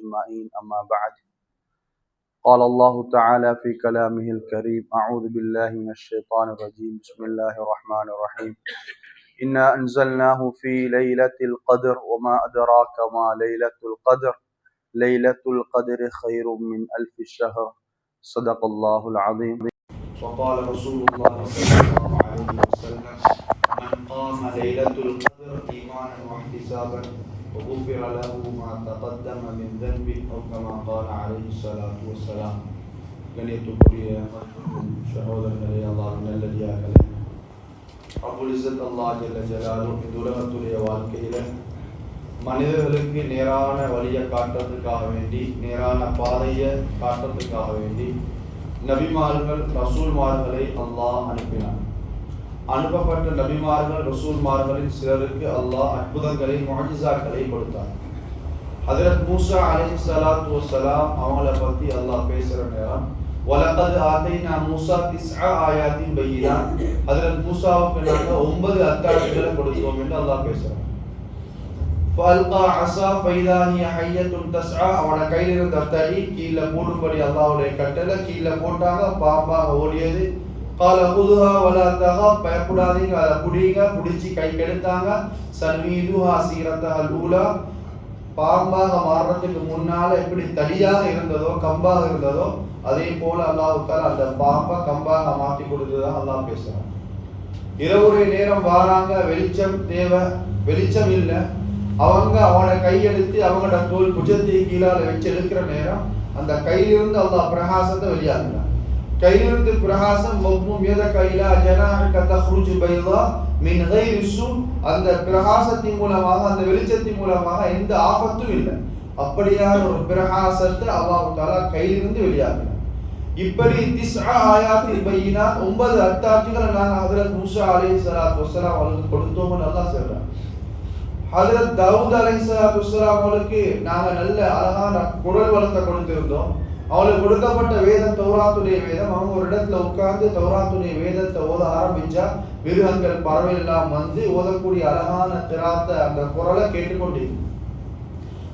أجمعين أما بعد قال الله تعالى في كلامه الكريم أعوذ بالله من الشيطان الرجيم بسم الله الرحمن الرحيم إنا أنزلناه في ليلة القدر وما أدراك ما ليلة القدر ليلة القدر خير من ألف الشهر صدق الله العظيم. وقال رسول الله صلى الله عليه وسلم من قام ليلة القدر إيمانا واحتسابا وغفر له ما تقدم من ذنبه أو كما قال عليه الصلاة والسلام. கணியத்துக்குரிய சகோதரர்களே, அல்லாஹ்வின் நல்லடியார்களே, அபுல் இஸ்ஸத் அல்லாஹ் ஜல்ல ஜலாலுஹு இந்த உலகத்துடைய வாழ்க்கையில மனிதர்களுக்கு நேரான வழியை காட்டுறதுக்காக வேண்டி, நேரான பாதையை காட்டுறதுக்காக வேண்டி நபிமார்கள் ரசூல்மார்களை அல்லாஹ் அனுப்பினார். அனுப்பப்பட்ட நபிமார்கள் ரசூல்மார்களின் சிலருக்கு அல்லாஹ் அற்புதங்களை முஅஜிஸாக்களை கொடுத்தார். ஹஜ்ரத் மூஸா அலைஹிஸ்ஸலாத்து வஸ்ஸலாம் அவங்கள பத்தி அல்லாஹ் பேசுற நேரம் வலகத் ஆதைனா மூஸா 9 ஆயாத்தின் பையினாத், ஹஜ்ரத் மூஸாவுக்கு நாங்க 9 அத்தாட்சிகளை கொடுத்தோம் என்று அல்லாஹ் பேசுறார். ஃபல்கா அஸா ஃபைதா ஹிய ஹய்யத்துன் தஸ்ஆ, அவன கையில இருந்த தடி கீழே போடும்படி அல்லாஹ்வுடைய கட்டளை, கீழே போட்டாங்க, பாம்பாக ஓடியது. கால குதுஹா வலா தஹா, பயப்படாதீங்க, அதை புடிங்க, புடிச்சு கை கெடுத்தாங்க. சன்வீதுஹா சீரத்தஹல் ஊலா, பாம்பாக மாறுறதுக்கு முன்னால எப்படி தடியாக இருந்ததோ கம்பாக இருந்ததோ அதே போல அல்லாஹ் தஆலா அந்த பாம்பை கம்பாக மாற்றி கொடுத்ததா அல்லாஹ் பேசுறான். இரவுடைய நேரம் வாராங்க, வெளிச்சம் தேவை, வெளிச்சம் இல்லை. அவங்க அவனை கையெடுத்து அவங்களோட தோல் புஜத்தை கீழால வச்சு எடுக்கிற நேரம் அந்த கையிலிருந்து அல்லாஹ் பிரகாசத்தை வெளியாகினான். கையிலிருந்து பிரகாசம் மக்மூம் யத கைலா ஜனாஹக தக்ருஜு பைதா மின் கைரி சூ, அந்த பிரகாசத்தின் மூலமாக, அந்த வெளிச்சத்தின் மூலமாக எந்த ஆபத்தும் இல்லை. அப்படியான ஒரு பிரகாசத்தை அல்லாஹ் தஆலா கையிலிருந்து வெளியாகினான். இப்படி 9 ஆயாத்தில் பையினாத், 9 அத்தாட்சிகளை நாங்கள் ஹஜ்ரத் மூஸா அலைஹிஸ்ஸலாத்து வஸ்ஸலாம் அவர்களுக்கு கொடுத்தோம்னு அல்லாஹ் சொல்றான். ஹஜ்ரத் தாவூத் அலைஹிஸ்ஸலாத்து வஸ்ஸலாம் அவர்களுக்கு நாங்கள் நல்ல அழகான குரல் வளத்தை கொடுத்திருந்தோம். அவங்களுக்கு கொடுக்கப்பட்ட வேதம் தௌராத்துடைய வேதம். அவங்க ஒரு இடத்துல உட்கார்ந்து தௌராத்துடைய வேதத்தை ஓத ஆரம்பிச்சா மிருகங்கள் பறவை எல்லாம் வந்து ஓதக்கூடிய அழகான திராத்த அந்த குரலை கேட்டுக்கொண்டிருக்கும்.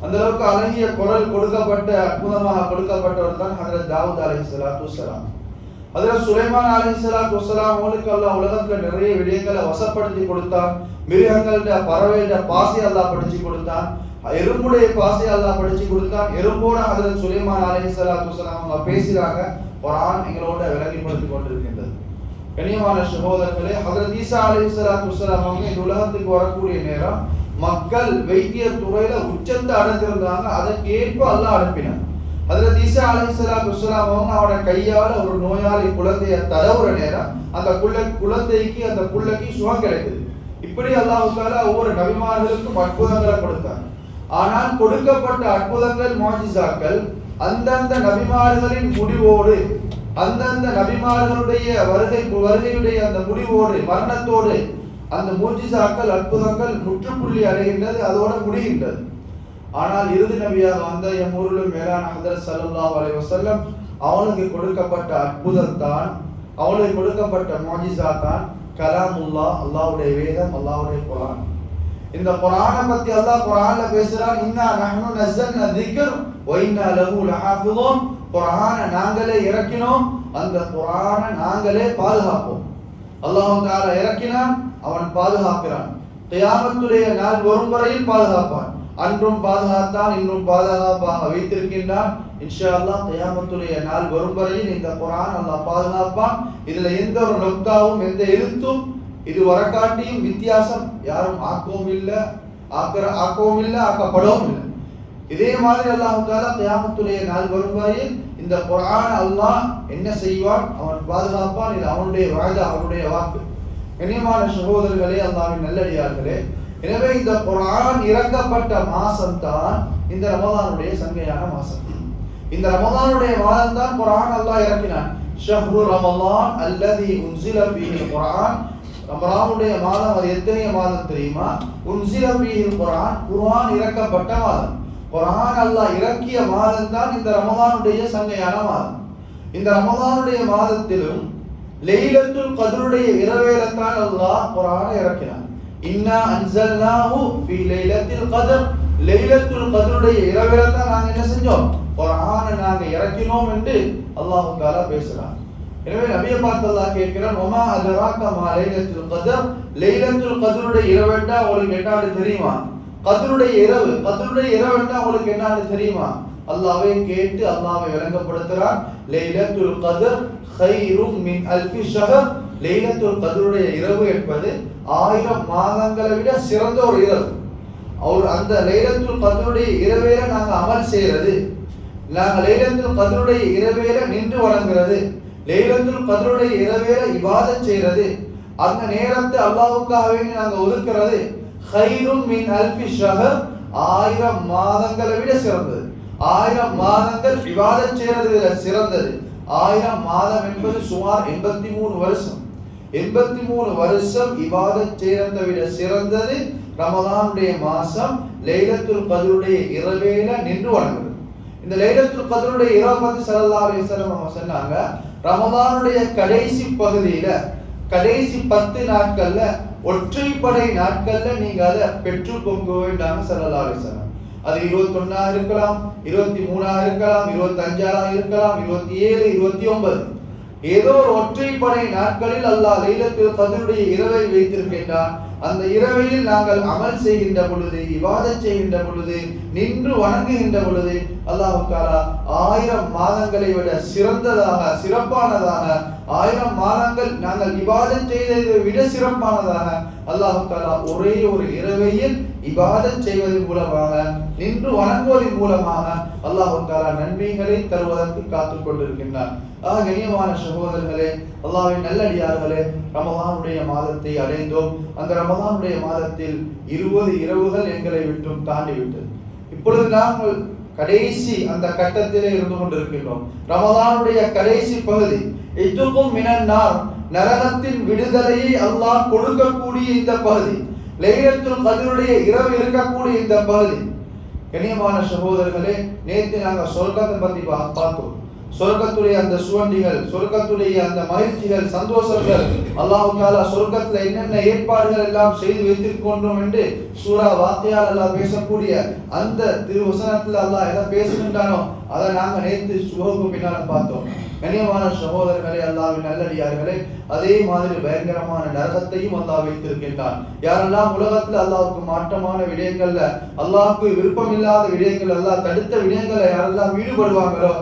அந்த அளவுக்கு அழகிய குரல் கொடுக்கப்பட்ட, அற்புதமாக கொடுக்கப்பட்டவர் தான் ஹஜ்ரத் தாவூத் அலைஹிஸ்ஸலாத்து வஸ்ஸலாம். ஹஜ்ரத் சுலைமான் அலைஹிஸ்ஸலாத்து வஸ்ஸலாம் அவங்களுக்கு அல்லாஹ் உலகத்துல நிறைய விடயங்களை வசப்படுத்தி கொடுத்தான். மிருகங்கள்ட பறவைகள பாசி அல்லாஹ் படிச்சு கொடுத்தான். எறும்புடைய பாசி அல்லாஹ் படிச்சு கொடுத்தான். எறும்போட ஹஜ்ரத் சுலைமான் அலைஹிஸ்ஸலாத்து வஸ்ஸலாம் அவங்க பேசுறாங்க. குர்ஆன் எங்களோட விளங்கிப்படுத்தி கொண்டிருக்கின்றது. கண்ணியமான சகோதரர்களே, ஹஜ்ரத் ஈசா அலைஹிஸ்ஸலாத்து வஸ்ஸலாம் அவங்க இந்த உலகத்துக்கு வரக்கூடிய நேரம் மக்கள் வைத்திய துறையில உச்சத்தை அடைந்திருந்தாங்க. அதற்கேற்ப அல்லாஹ் அனுப்பினான். ஹஜ்ரத் ஈசா அலைஹிஸ்ஸலாத்து வஸ்ஸலாம் அவங்க அவரோட கையால ஒரு நோயாளி குழந்தையை தடவுற நேரம் அந்த குழந்தைக்கு, அந்த புள்ளைக்கு சுகம் கிடைக்குது. இப்படி அல்லாஹ் தஆலா ஒவ்வொரு நபிமார்களுக்கும் அற்புதங்களை கொடுத்தார். ஆனால் கொடுக்கப்பட்ட அற்புதங்கள் முஅஜிஸாக்கள் அந்தந்த நபிமார்களின் முடிவோடு, அந்தந்த நபிமார்களுடைய வருகையுடைய அந்த முடிவோடு, மரணத்தோடு அந்த முஅஜிஸாக்கள் அற்புதங்கள் முற்றுப்புள்ளி அடைகின்றது, அதோட முடிகின்றது. ஆனால் இறுதி நபியாக வந்த எம்மூரிலும் மேலான ஹஜ்ரத் ஸல்லல்லாஹு அலைஹி வஸல்லம் அவனுக்கு கொடுக்கப்பட்ட அற்புதம் தான், அவனுக்கு கொடுக்கப்பட்ட முஅஜிஸா தான் கலாமுல்லாஹ், அல்லாஹ்வுடைய வேதம், அல்லாஹ்வுடைய குர்ஆன். இந்த குர்ஆனை பத்தி அல்லாஹ் குர்ஆன்ல பேசுறான். இன்னா நஹ்னு நஸல்னா ذிக்ர் வ இன்னா லஹு லஹாஃபிظூன், குர்ஆனை நாங்களே இறக்கினோம், அந்த குர்ஆனை நாங்களே பாதுகாப்போம். அல்லாஹ் தஆலா இறக்கினான், அவன் பாதுகாக்கிறான். கியாமத்துடைய நாள் வரும் வரையில் பாதுகாப்பான். அன்றும் பாதுகாத்தான், இன்னும் பாதுகாப்பாக வைத்திருக்கின்றான். இன்ஷா அல்லாஹ் கியாமத்துடைய நாள் வரும் வரையில் இந்த குர்ஆன் அல்லாஹ் பாதுகாப்பான். இதுல எந்த ஒரு நொக்தாவும், எந்த எழுத்தும் இது வரக்காட்டியும் வித்தியாசம் யாரும் ஆக்கவும் இல்லை, ஆக்கப்படவும் இல்லை. இதே மாதிரி அல்லாஹ் தஆலா கியாமத்துடைய நாள் வரும் வரையில் இந்த குர்ஆன் அல்லாஹ் என்ன செய்வான், அவன் பாதுகாப்பான். இது அவனுடைய வாய்தா, அவனுடைய வாக்கு. கண்ணியமான சகோதரர்களே, அல்லாஹ்வின் நல்லடியார்களே, எனவே இந்த குர்ஆன் இறக்கப்பட்ட மாசம் தான் இந்த ரமதானுடைய சங்கையான மாசம். இந்த ரமதானுடைய மாதம் தான் குர்ஆன் அல்லாஹ் இறக்கினான். ஷஹ்ரு ரமலான் அல்லதி உன்சில ஃபீஹில் குர்ஆன், ரமலானுடைய மாதம் அது எத்தகைய மாதம் தெரியுமா? உன்சில ஃபீஹில் குர்ஆன், குர்ஆன் இறக்கப்பட்ட மாதம். குர்ஆன் அல்லாஹ் இறக்கிய மாதம் தான் இந்த ரமலானுடைய சங்கையான மாதம். இந்த ரமலானுடைய மாதத்திலும் லைலத்துல் கத்ருடைய இரவேலத்தான் அல்லாஹ் குர்ஆனை இறக்கினான். இன்னா அன்ஸல்னாஹு ஃபீ லைலத்தில் கத்ர், லைலத்துல் கத்ருடைய இரவில தான் நாங்க என்ன செஞ்சோம், குர்ஆனை நாங்க இறக்கினோம் என்று அல்லாஹ் தஆலா பேசுறான். எனவே நபியை பார்த்து அல்லாஹ் கேட்கிறான், வமா அதராக மா லைலத்துல் கத்ர், லைலத்துல் கத்ருடைய இரவுண்டா உங்களுக்கு என்னன்னு தெரியுமா? கத்ருடைய இரவு, கத்ருடைய இரவுண்டா உங்களுக்கு என்னன்னு தெரியுமா? அல்லாஹ்வை கேட்டு அல்லாஹ்வை விளங்கப்படுத்துறான். லைலத்துல் கத்ர் கைரும் மின் அல்ஃபி ஷஹர், லைலத்துல் கத்ருடைய இரவு என்பது 1000 மாதங்களை விட சிறந்த ஒரு இரவு. அவர் அந்த லைலத்துல் கத்ருடைய இரவேல நாங்க அமல் செய்யறது, நாங்க லைலத்துல் கத்ருடைய இரவேல நின்று வணங்குறது, லைலத்துல் கத்ருடைய இரவேல இபாதத் செய்யறது, அந்த நேரத்தை அல்லாஹ்வுக்காக வேண்டி நாங்க ஒதுக்குறது, கைரும் மின் அல்ஃபி ஷஹர், 1000 மாதங்களை விட சிறந்தது. 1000 மாதங்கள் இபாதத் செய்யறது விட சிறந்தது. 1000 மாதம் என்பது சுமார் 83 வருஷம். 83 வருஷம் இபாதத் செய்யறதை விட சிறந்தது ரமலானுடைய மாசம் லைலத்துல் கத்ருடைய இரவேல நின்று வணங்குறது. இந்த லைலத்துல் கத்ருடைய இரவு பத்தி ஸல்லல்லாஹு அலைஹி வஸல்லம் சொன்னாங்க, ரமலானுடைய கடைசி பகுதியில, கடைசி 10 நாட்கள்ல, ஒற்றைப்படை நாட்கள்ல நீங்க அதை பெற்றுக்கொங்க வேண்டாங்க ஸல்லல்லாஹு அலைஹி வஸல்லம். அது 21 இருக்கலாம், 23 இருக்கலாம், 25 இருக்கலாம், 27, 29, ஏதோ ஒரு ஒற்றைப்படை நாட்களில் அல்லாஹ் லைலத்துல் கத்ருடைய இரவை வைத்திருக்கின்றான். அந்த இரவையில் நாங்கள் அமல் செய்கின்ற பொழுது, இபாதத் செய்கின்ற பொழுது, நின்று வணங்குகின்ற பொழுது அல்லாஹ் தஆலா 1000 மாதங்களை விட சிறந்ததாக, சிறப்பானதாக, 1000 மாதங்கள் நாங்கள் இபாதத் செய்ததை விட சிறப்பானதாக அல்லாஹ் தஆலா ஒரே ஒரு இரவையில் இபாதத் செய்வதன் மூலமாக, நின்று வணங்குவதன் மூலமாக அல்லாஹ் தஆலா நன்மைகளை தருவதற்கு காத்துக் கொண்டிருக்கின்றான். கண்ணியமான சகோதரர்களே, அல்லாஹ்வின் நல்லடியார்களே, ரமலானுடைய மாதத்தை அடைந்தோம். அந்த ரமலானுடைய மாதத்தில் 20 இரவுகள் எங்களை விட்டும் தாண்டிவிட்டது. இப்பொழுது நாங்கள் கடைசி அந்த கட்டத்திலே இருந்து கொண்டிருக்கின்றோம். ரமலானுடைய கடைசி பகுதி, இத்துக்கும் மினன்னார், நரகத்தின் விடுதலையை அல்லாஹ் கொடுக்கக்கூடிய இந்த பகுதி, லைலத்துல் கத்ருடைய இரவு இருக்கக்கூடிய இந்த பகுதி. கண்ணியமான சகோதரர்களே, நேற்று நாங்கள் சொர்க்கத்தை பத்தி பார்த்தோம். சொர்க்கத்துடைய அந்த சுவண்டிகள், சொர்க்கத்துடைய அந்த மகிழ்ச்சிகள், சந்தோஷங்கள், அல்லாஹ் தஆலா சொர்க்கத்துல என்னென்ன ஏற்பாடுகள் எல்லாம் செய்து வைத்திருக்கின்றோம் என்று சூரா வாக்கியால் அல்லாஹ் பேசக்கூடிய அந்த திருவசனத்துல அல்லாஹ் எதை பேசுகின்றானோ அதை நாங்க நேற்று சுகோக்கு பின்னால பார்த்தோம். கண்ணியமான சகோதரர்களே, அல்லாஹ்வின் நல்லடியார்களே, அதே மாதிரி பயங்கரமான நரகத்தையும் அல்லாஹ் வைத்திருக்கின்றான். யாரெல்லாம் உலகத்துல அல்லாஹ்வுக்கு மாற்றமான விடயங்கள்ல, அல்லாஹ்வுக்கு விருப்பமில்லாத விடயங்கள், அல்லாஹ் தடுத்த விடயங்களை யாரெல்லாம் ஈடுபடுவாங்களோ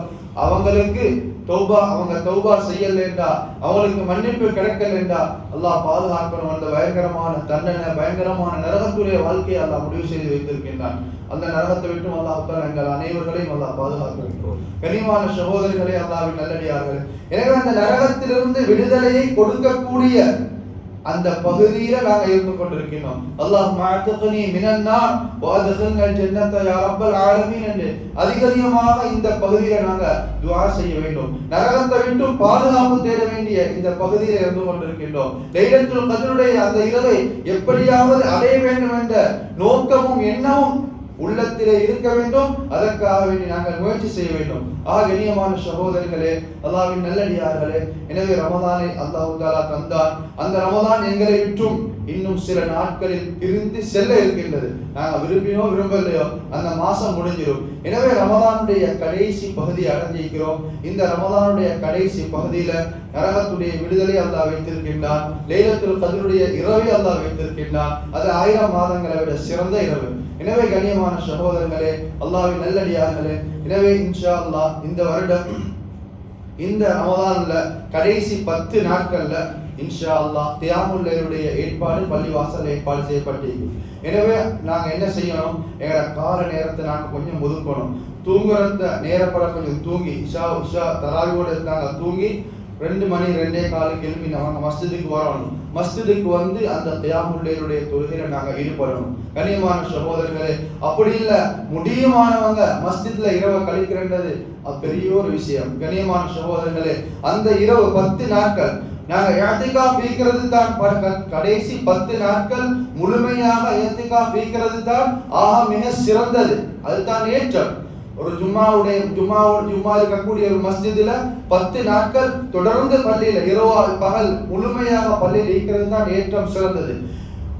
அவங்களுக்கு தௌபா, அவங்க தௌபா செய்யலேண்டா, அவங்களுக்கு மன்னிப்பு கிடைக்கலேண்டா அல்லாஹ் பாதுகாக்கணும். அந்த பயங்கரமான தண்டனை, பயங்கரமான நரகத்துடைய வாழ்க்கையை அல்லாஹ் முடிவு செய்து வைத்திருக்கின்றான். அந்த நரகத்தை விட்டு அல்லாஹ் தஆலா எங்கள் அனைவர்களையும் அல்லாஹ் பாதுகாக்க வேண்டும். கனிமான சகோதரர்களே, அல்லாஹ்வின் நல்லடியார்களே, எனவே அந்த நரகத்திலிருந்து விடுதலையை கொடுக்கக்கூடிய அந்த பகுதியில நாங்க இருந்து கொண்டிருக்கிறோம். அல்லாஹ் மஅதகனி மினன்னார் வஅத்கில்னல் ஜன்னத யா ரப்பல் ஆலமீன் என்று அதிகமாக இந்த பகுதியில நாங்க துஆ செய்ய வேண்டும். நரகத்தை விட்டு பாதுகாப்பு தேட வேண்டிய இந்த பகுதியில இருந்து கொண்டிருக்கிறோம். லைலத்துல் கத்ருடைய அந்த இரவை எப்படியாவது அடைய வேண்டும் என்ற நோக்கமும் எண்ணமும் உள்ளத்திலே இருக்க வேண்டும். அதற்காக வேண்டி நாங்கள் முயற்சி செய்ய வேண்டும். கண்ணியமான சகோதரர்களே, அல்லாஹ்வின் நல்லடியார்களே, எனவே ரமலானை அல்லாஹ் தஆலா தந்தான். அந்த ரமலான் எங்களை விட்டும் இன்னும் சில நாட்களில் பிரிந்து செல்ல இருக்கின்றது. நாங்கள் விரும்பினோ விரும்பலையோ அந்த மாசம் முடிஞ்சிடும். எனவே ரமலானுடைய கடைசி பகுதி அடைஞ்சிருக்கிறோம். இந்த ரமலானுடைய கடைசி பகுதியில நரகத்துடைய விடுதலை அல்லாஹ் வைத்திருக்கின்றான். லைலத்துல் கத்ருடைய இரவை அல்லாஹ் வைத்திருக்கின்றான். அது 1000 மாதங்களை விட சிறந்த இரவு. எனவே கண்ணியமான சகோதரர்களே, அல்லாஹ்வின் நல்லடியார்களே, எனவே இன்ஷா அல்லாஹ் இந்த வருடம் இந்த ரமலான்ல கடைசி 10 நாட்கள்ல இன்ஷா அல்லாஹ் கியாமுல் லைலுடைய ஏற்பாடு பள்ளிவாசல் ஏற்பாடு செய்யப்பட்டிருக்கு. எனவே நாங்க என்ன செய்யணும், எங்களோட கால நேரத்தை நாங்க கொஞ்சம் ஒதுக்கணும். தூங்குறத நேரப்பட கொஞ்சம் தூங்கி, இஷா தராவியோட இருக்காங்க, தூங்கி 2 மணி 2:15 எழுப்பி நாங்க மஸ்ஜிதுக்கு வரணும். மஸ்ஜிதுக்கு வந்து அந்த கியாமுல் லைலுடைய தொழுகையில நாங்க ஈடுபடணும். கண்ணியமான சகோதரர்களே, அப்படி இல்ல முடியுமானவங்க மஸ்ஜித்ல இரவு கழிக்கிறது பெரிய ஒரு விஷயம். கண்ணியமான சகோதரர்களே, அந்த இரவு 10 நாட்கள் நாங்க இஅ்திகாஃப் வைக்கிறது தான், கடைசி 10 நாட்கள் முழுமையாக இஅ்திகாஃப் வைக்கிறது தான் மிக சிறந்தது. அதுதான் ஏற்றம். ஒரு ஜும்மா இருக்கக்கூடிய ஒரு மஸ்ஜிதுல 10 நாட்கள் தொடர்ந்து பள்ளியில இரவு பகல் முழுமையாக பள்ளியில் இருக்கிறது தான் ஏற்றம் சிறந்தது.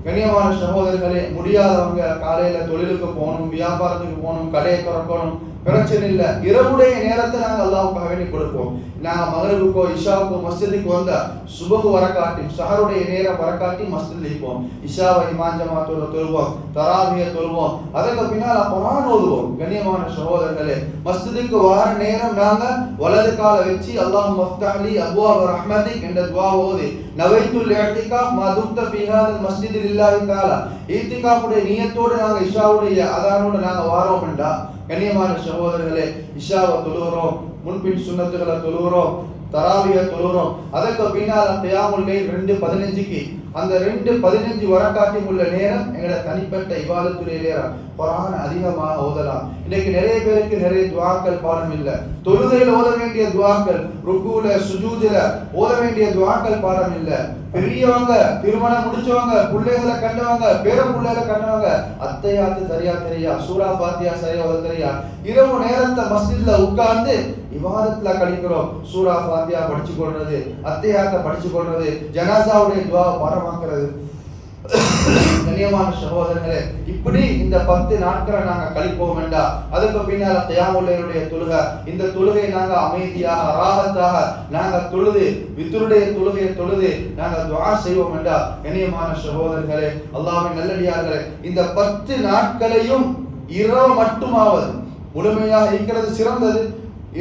கண்ணியமான சகோதரர்களே, முடியாதவங்க காலையில தொழிலுக்கு போகணும், வியாபாரத்துக்கு போகணும், கடையை திறக்கணும், பிரச்சனை இல்லை. இரவுடைய நேரத்தை நாங்கள் அல்லாஹ்வுக்காக வேண்டி கொடுப்போம். நாங்கள் மகரிபுக்கோ இஷாவுக்கோ மஸ்ஜிதுக்கு வந்த சுபகு வரக்காட்டி சஹருடைய நேரம் வரக்காட்டி மஸ்ஜிதில் இருப்போம். இஷாவை இமாம் ஜமாத்தோட தொழுவோம், தராவியை தொழுவோம், அதுக்கு பின்னால் குர்ஆன் ஓதுவோம். கண்ணியமான சகோதரர்களே, மஸ்ஜிதுக்கு வார நேரம் நாங்கள் வலது கால வச்சு அல்லாஹும்ம ஃப்தஹ்லி அப்வாப ரஹ்மத்திக் என்ற துஆ ஓதி நவைத்துல் இஅ்திகாஃப் மா தும்த ஃபீ ஹாதல் மஸ்ஜித் லில்லாஹி தஆலா இஅ்திகாஃபுடைய நியத்தோடு நாங்கள் இஷாவுடைய அதானோடு நாங்கள் வாரோம் என்றா கண்ணியமான சகோதரர்களே, இஷாவை தொழுகிறோம், முன்பின் சுன்னத்துகளை தொழுகிறோம், தராவியை தொழுகிறோம், அதுக்கு பின்னால் கியாமுல் லைல் 2:15க்கு அந்த 2:15 வரக்காட்டி உள்ள நேரம் எங்களோட தனிப்பட்ட இபாதத்துடைய நேரம். குர்ஆன் அதிகமாக ஓதலாம். இன்னைக்கு நிறைய பேருக்கு நிறைய துஆக்கள் பாடம் இல்லை. தொழுகையில் ஓத வேண்டிய துஆக்கள், ருக்கூல சுஜூதுல ஓத வேண்டிய துஆக்கள் பாடம் இல்லை. பெரியவங்க, திருமணம் முடிச்சவங்க, பிள்ளைகளை கண்டவங்க, பேர பிள்ளைகளை கண்டவங்க அத்தையாத்து சரியா தெரியா, சூரா ஃபாத்தியா சரியா ஓத தெரியா, இரவு நேரத்தை மஸ்ஜித்ல உட்கார்ந்து இபாதத்துல கழிக்கிறோம். சூரா ஃபாத்தியா படிச்சு கொள்றது, அத்தையாத்தை படிச்சு கொள்றது, ஜனாசாவுடைய துஆ பாடமாக்குறது. கண்ணியமான சகோதரர்களே, இப்படி இந்த 10 நாட்களை நாங்க கழிப்போம் வேண்டாம். அதுக்கு பின்னால கியாமுல் லைலுடைய தொழுகை, இந்த தொழுகை நாங்க அமைதியாக ராகத்தாக நாங்க தொழுது வித்ருடைய தொழுகையை தொழுது நாங்க துஆ செய்வோம் வேண்டாம். கண்ணியமான சகோதரர்களே, அல்லாஹ்வின் நல்லடியார்களே, இந்த 10 நாட்களையும் இரவு மட்டுமாவது முழுமையாக இருக்கிறது சிறந்தது.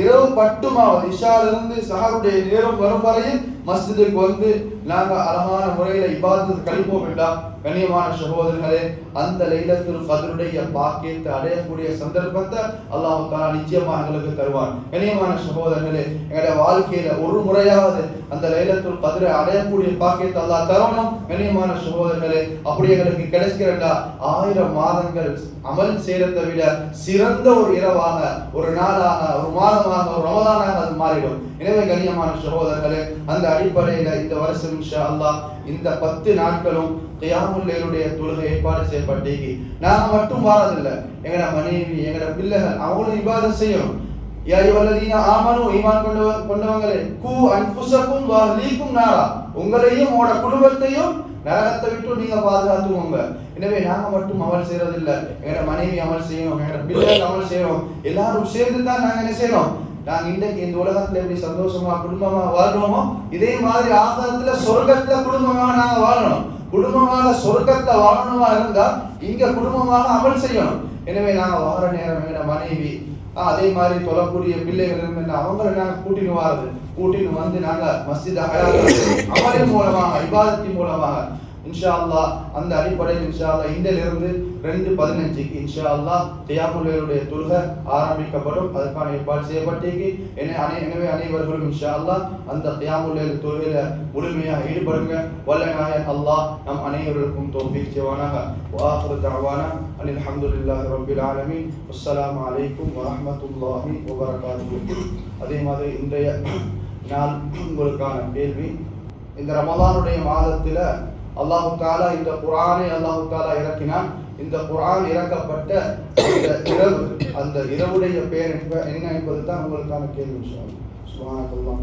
இரவு மட்டுமாவது இஷாலிருந்து சஹருடைய நேரம் வரும் வரையில் மஸ்ஜிதுக்கு வந்து நாங்க அழகான முறையில இபாதத் கழிப்போம் வேண்டாம். கண்ணியமான சகோதரர்களே, அந்த லைலத்துல் கத்ருடைய பாக்கியத்தை அடையக்கூடிய சந்தர்ப்பத்தை அல்லாஹ் தஆலா நிச்சயமா எங்களுக்கு தருவான். கண்ணியமான சகோதரர்களே, எங்களுடைய வாழ்க்கையில ஒரு முறையாவது அந்த லைலத்துல் கத்ரை அடையக்கூடிய பாக்கியத்தை அல்லாஹ் தரணும். கண்ணியமான சகோதரர்களே, அப்படி எங்களுக்கு கிடைக்கிறதா 1000 மாதங்கள் அமல் செய்யறதை விட சிறந்த ஒரு இரவாக, ஒரு நாளாக, ஒரு மாதமாக, ஒரு ரமலானாக அது மாறிடும். எனவே கண்ணியமான சகோதரர்களே, அந்த அடிப்படையில இந்த வருஷம் இன்ஷா அல்லாஹ் இந்த 10 நாட்களும் கியாமுல் லைலுடைய தொழுகை ஏற்பாடு செய்யப்பட்டீங்க. நாங்க மட்டும் வாரதில்லை, எங்கட மனைவி, எங்கட பிள்ளைகள் அவங்களும் இபாதத் செய்யணும். யா அய்யுஹல்லதீன ஆமனு, ஈமான் கொண்டவங்களே, கூ அன்ஃபுஸக்கும் வ அஹ்லீக்கும் நாரா, உங்களையும் உங்களோட குடும்பத்தையும் நரகத்தை விட்டு நீங்க பாதுகாத்துக்கோங்க. எனவே நாங்க மட்டும் அமல் செய்யறது இல்லை, எங்கட மனைவி அமல் செய்யணும், எங்கட பிள்ளைகள் அமல் செய்யணும், எல்லாரும் சேர்ந்து தான் நாங்க என்ன செய்யணும். நாங்க இன்றைக்கு இந்த உலகத்துல எப்படி சந்தோஷமா குடும்பமா வாழ்றோமோ இதே மாதிரி ஆகிரத்துல சொர்க்கத்துல குடும்பமாக நாங்க வாழணும். குடும்பமாக சொர்க்கத்துல வாழணுமா இருந்தா இங்க குடும்பமாக அமல் செய்யணும். எனவே நாங்க வார நேரம் எங்க மனைவி அதே மாதிரி தொழக்கூடிய பிள்ளைகள் இருந்து அவங்களை நாங்க கூட்டின்னு வந்து நாங்க மஸ்ஜித் அமலின் மூலமாக இபாதத்தின் மூலமாக இன்ஷா அல்லாஹ் அந்த அடிப்படையில் இன்ஷா அல்லாஹ் இன்றிலிருந்து 2:15க்கு இன்ஷா அல்லாஹ் கியாமுல் லைலுடைய தொழுகை ஆரம்பிக்கப்படும். அதற்கான ஏற்பாடு செய்யப்பட்டிருக்கு. எனவே அனைவர்களும் இன்ஷா அல்லாஹ் அந்த கியாமுல் லைல் தொழுகையில முழுமையாக ஈடுபடுங்க. வல்ல நாயன் அல்லாஹ் நம் அனைவருக்கும் தௌஃபீக் செய்வானாக. வஆகிரு தஅவானா அனில் ஹம்துலில்லாஹி ரப்பில் ஆலமீன். அஸ்ஸலாமு அலைக்கும் வரஹ்மத்துல்லாஹி வபரகாத்துஹு. அதே மாதிரி இன்றைய நாள் உங்களுக்கான கேள்வி, இந்த ரமலானுடைய மாதத்துல அல்லாஹு தஆலா இந்த குர்ஆனை அல்லாஹு தஆலா இறக்கினான். இந்த குர்ஆன் இறக்கப்பட்ட அந்த இரவுடைய பெயர் என்ன என்பது தான் உங்களுக்கான கேள்வி. சுப்ஹானல்லாஹ்.